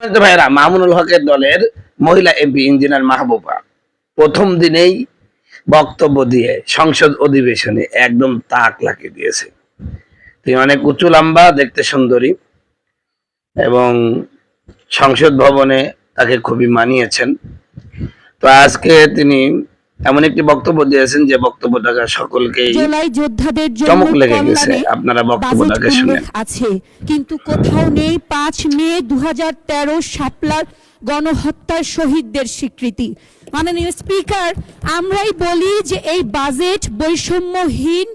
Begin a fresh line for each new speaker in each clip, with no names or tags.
ভাইরা, মামুনুল হকের দলের মহিলা এমপি ইঞ্জিনিয়ার মাহবুবা প্রথম দিনেই বক্তব্য দিয়ে সংসদ অধিবেশনে একদম তাক লাগিয়ে দিয়েছে। তিনি অনেক উঁচু লম্বা, দেখতে সুন্দরী এবং সংসদ ভবনে তাকে খুবই মানিয়েছেন। তো আজকে তিনি এমন একটি বক্তব্য দিয়েছেন যে বক্তব্যটাকে সকলকেই চমক লেগে গেছে। আপনারা বক্তব্যটাকে শুনেন।
আছে কিন্তু কোথাও নেই 5 মে 2013 শাপলার গণহত্যার শহীদদের স্বীকৃতি। মাননীয় স্পিকার, আমরাই বলি যে এই বাজেট বৈষম্যহীন,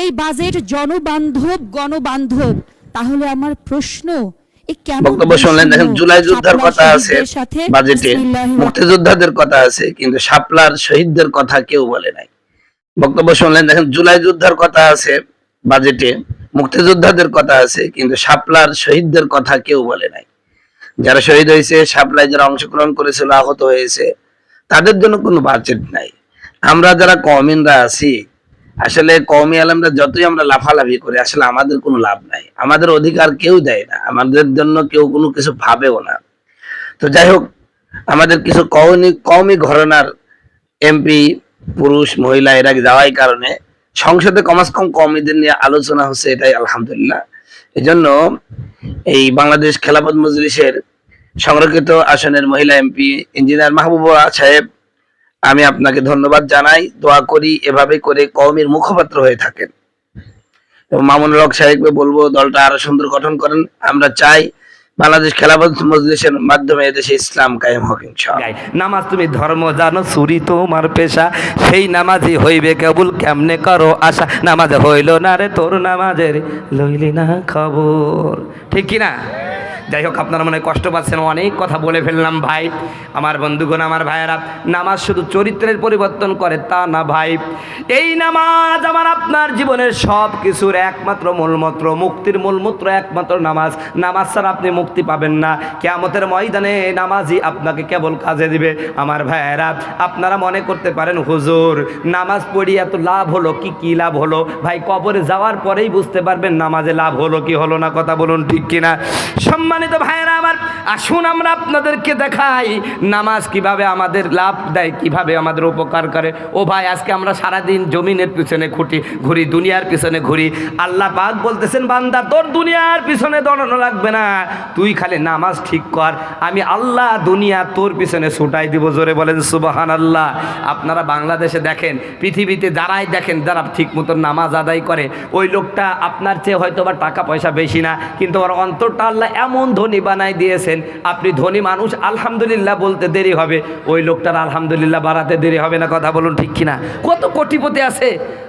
এই বাজেট জনবান্ধব, গণবান্ধব। তাহলে আমার প্রশ্ন,
বক্তব্য শুনলেন, দেখেন জুলাই যুদ্ধের কথা আছে বাজেটে, মুক্তিযোদ্ধাদের কথা আছে, কিন্তু শাপলার শহীদদের কথা কেউ বলে নাই। বক্তব্য শুনলেন, দেখেন জুলাই যুদ্ধের কথা আছে বাজেটে, মুক্তিযোদ্ধাদের কথা আছে, কিন্তু শাপলার শহীদদের কথা কেউ বলে নাই। যারা শহীদ হয়েছে, শাপলায় যারা অংশগ্রহণ করেছিল, আহত হয়েছে, তাদের জন্য কোনো বাজেট নাই। আমরা যারা কওমিনরা আছি, আসলে কওমি আলেমরা যতই আমরা লাফালাফি করি, আসলে আমাদের কোনো লাভ নাই। আমাদের অধিকার কেউ দেয় না, আমাদের জন্য কেউ কোনো কিছু ভাবেও না। তো যাই হোক, আমাদের কিছু কওমি ঘরানার এমপি পুরুষ মহিলা এরা যাওয়ার কারণে সংসদে কমাস কম কওমিদের নিয়ে আলোচনা হচ্ছে, এটাই আলহামদুলিল্লাহ। এই জন্য এই বাংলাদেশ খেলাফত মজলিসের সংরক্ষিত আসনের মহিলা এমপি ইঞ্জিনিয়ার মাহবুবা সাহেব, আমি আপনাকে ধন্যবাদ জানাই। দোয়া করি এভাবে করে কওমের মুখপাত্র হয়ে থাকেন। এবং মামুনুল হক সাহেবকে বলবো দলটা আরো সুন্দর গঠন করেন। আমরা চাই বাংলাদেশ খেলাফত মজলিসের মাধ্যমে এদেশে ইসলাম কায়েম হোক ইনশাআল্লাহ।
নামাজ তুমি ধর্ম জানো, চুরি তোমার পেশা, সেই নামাজই হইবে কেবল, কেমনে করো আশা, নামাজ হইল না রে তোর, নামাজের লইলি না খবর। ঠিক কিনা? যাই হোক, আপনারা মনে কষ্ট পাচ্ছেন, অনেক কথা বলে ফেললাম ভাই। আমার বন্ধুগণ, আমার ভাইয়েরা, নামাজ শুধু চরিত্রের পরিবর্তন করে তা না ভাই। এই নামাজ আমার আপনার জীবনের সব কিছুর একমাত্র মূলমন্ত্র, মুক্তির মূলমন্ত্র একমাত্র নামাজ। নামাজ ছাড়া আপনি মুক্তি পাবেন না। কিয়ামতের ময়দানে নামাজই আপনাকে কেবল কাজে দিবে। আমার ভাইয়েরা, আপনারা মনে করতে পারেন হুজুর নামাজ পড়ি এত লাভ হলো কি? কি লাভ হলো ভাই? কবরে যাওয়ার পরেই বুঝতে পারবেন নামাজে লাভ হলো কি হলো না। কথা বলুন ঠিক কিনা? সম্মানিত ভাইয়েরা আমার, আসুন আমরা আপনাদেরকে দেখাই নামাজ কিভাবে আমাদের লাভ দেয়, কিভাবে আমাদের উপকার করে। ও ভাই, আজকে আমরা সারাদিন জমিনের পিছনে ঘুরি, দুনিয়ার পিছনে ঘুরি। আল্লাহ পাক বলতেছেন, বান্দা তোর দুনিয়ার পিছনে দৌড়ানো লাগবে না, তুই খালি নামাজ ঠিক কর, আমি আল্লাহ দুনিয়া তোর পিছনে ছুটাই দিব। জোরে বলেন সুবহানাল্লাহ। আপনারা বাংলাদেশে দেখেন, পৃথিবীতে যারাই দেখেন যারা ঠিক মতো নামাজ আদায় করে, ওই লোকটা আপনার চেয়ে হয়তো বা টাকা পয়সা বেশি না, কিন্তু ওর অন্তরটা আল্লাহ এমন ধনী বানাই দিয়েছেন, আপনি ধনী মানুষ আলহামদুলিল্লাহ বলতে দেরি হবে, ওই লোকটার আলহামদুলিল্লাহ বাড়াতে দেরি হবে না। কথা বলুন ঠিক কিনা? কত কোটিপতি আছে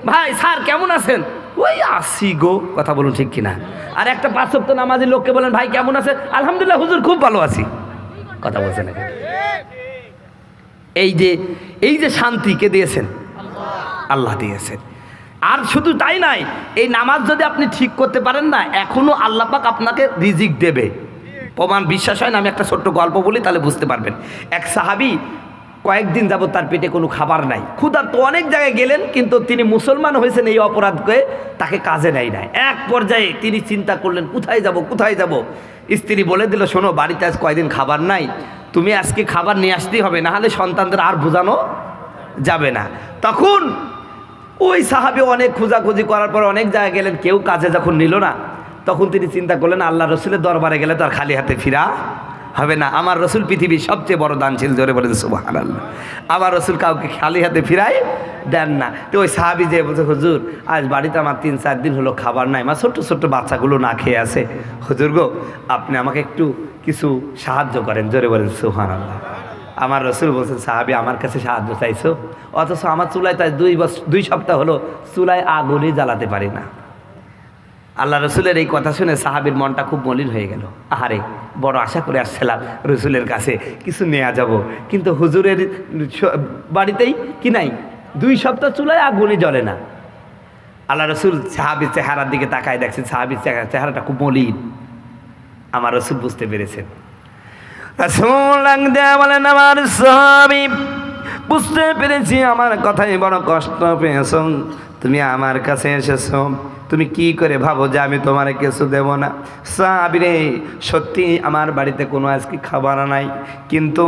ভাই, স্যার কেমন আছেন? ওই আসি গো। কথা বলুন ঠিক কিনা? আর একটা 5 ওয়াক্ত নামাজি লোককে বলেন, ভাই কেমন আছে? আলহামদুলিল্লাহ হুজুর খুব ভালো আছি। কথা বলছেন না? এই যে শান্তি কে দিয়েছেন? আল্লাহ দিয়েছেন। আর শুধু তাই নাই, এই নামাজ যদি আপনি ঠিক করতে পারেন না, এখনো আল্লাহ পাক আপনাকে রিজিক দেবে। প্রমাণ বিশ্বাস হয় না? আমি একটা ছোট্ট গল্প বলি, তাহলে বুঝতে পারবেন। এক সাহাবী কয়েকদিন যাবত তার পেটে কোনো খাবার নাই, ক্ষুধার্ত, তো অনেক জায়গায় গেলেন, কিন্তু তিনি মুসলমান হয়েছেন এই অপরাধ করে তাকে কাজে নেয় নাই। এক পর্যায়ে তিনি চিন্তা করলেন, কোথায় যাব। স্ত্রী বলে দিল, শোনো বাড়িতে আজ কয়েকদিন খাবার নাই, তুমি আজকে খাবার নিয়ে আসতেই হবে, না হলে সন্তানদের আর বোঝানো যাবে না। তখন ওই সাহাবী অনেক খোঁজাখুঁজি করার পর অনেক জায়গায় গেলেন, কেউ কাজে যখন নিল না, তখন তিনি চিন্তা করলেন, আল্লাহ রসুলের দরবারে গেলে তো আর খালি হাতে ফিরা হবে না। আমার রসুল পৃথিবীর সবচেয়ে বড় দানশীল। জোরে বলেন সুবহানাল্লাহ। আমার রসুল কাউকে খালি হাতে ফিরাই দেন না। তো ওই সাহাবী যে বলছে, হুজুর আজ বাড়িতে আমার 3-4 দিন হলো খাবার নাই, আমার ছোট্ট ছোট্ট বাচ্চাগুলো না খেয়ে আছে, হুজুর গো আপনি আমাকে একটু কিছু সাহায্য করেন। জোরে বলেন সুবহানাল্লাহ। আমার রসুল বলছেন, সাহাবী আমার কাছে সাহায্য চাইছো, অথচ আমার চুলায় তাই 2 সপ্তাহ হলো চুলায় আগুনই জ্বালাতে পারি না। আল্লাহ রসুলের এই কথা শুনে সাহাবীর মনটা খুব মলিন হয়ে গেল। আহারে, বড় আশা করে আসছিলাম রসুলের কাছে কিছু নেওয়া যাব, কিন্তু হুজুরের বাড়িতেই কি নাই, 2 সপ্তাহ চুলায় আগুনই জ্বলে না। আল্লাহ রসুল সাহাবীর চেহারার দিকে তাকায়, দেখছেন সাহাবীর চেহারাটা খুব মলিন। আমার রসুল বুঝতে পেরেছেন। বলেন, আমার সাহাবী বুঝতে পেরেছি, আমার কথাই বড় কষ্ট পেয়েছ, তুমি আমার কাছে এসেছ, তুমি কি করে ভাবো যে আমি তোমার কিছু দেব না? সাহাবী রে, সত্যি আমার বাড়িতে কোনো আজকে খাবার নাই, কিন্তু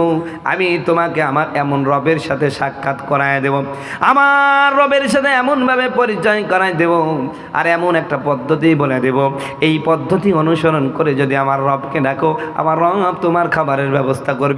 আমি তোমাকে আমার এমন রবের সাথে সাক্ষাৎ করায় দেব, আমার রবের সাথে এমনভাবে পরিচয় করায় দেব, আর এমন একটা পদ্ধতি বলে দেব, এই পদ্ধতি অনুসরণ করে যদি আমার রবকে ডাকো, আমার রব তোমার খাবারের ব্যবস্থা করবে।